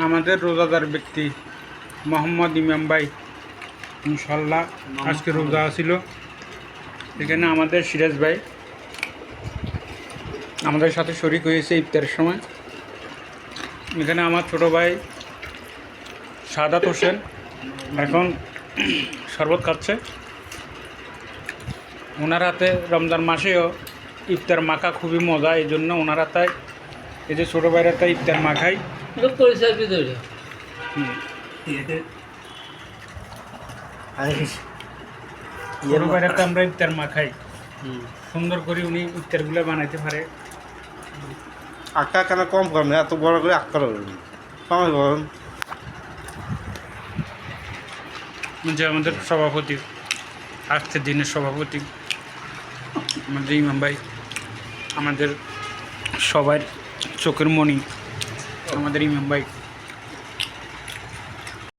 আমাদের রোজাদার ব্যক্তি মোহাম্মদ ইমাম ভাই ইনশাল্লাহ আজকে রোজা ছিল। এখানে আমাদের সিরাজ ভাই আমাদের সাথে শরিক হয়েছে ইফতারের সময়। এখানে আমার ছোট ভাই সাদাত হোসেন এখন শরবত খাচ্ছে। ওনার হাতে রমজান মাসেও ইফতার মাখা খুবই মজা, এই জন্য ওনার হাতায় এই যে ছোটো ভাইয়ের হাতায় ইফতার মাখাই। ছোটো ভাইয়ের হাতে আমরা ইফতার মাখাই, সুন্দর করে উনি ইফতারগুলো বানাইতে পারে। আঁকা কেন কম করেন, এত বড় করে আঁকা সময় বলেন। যে আমাদের সভাপতি, আজকের দিনের সভাপতি আমাদের ইমাম ভাই, আমাদের সবার চোখের মণি আমাদের ইমাম ভাই।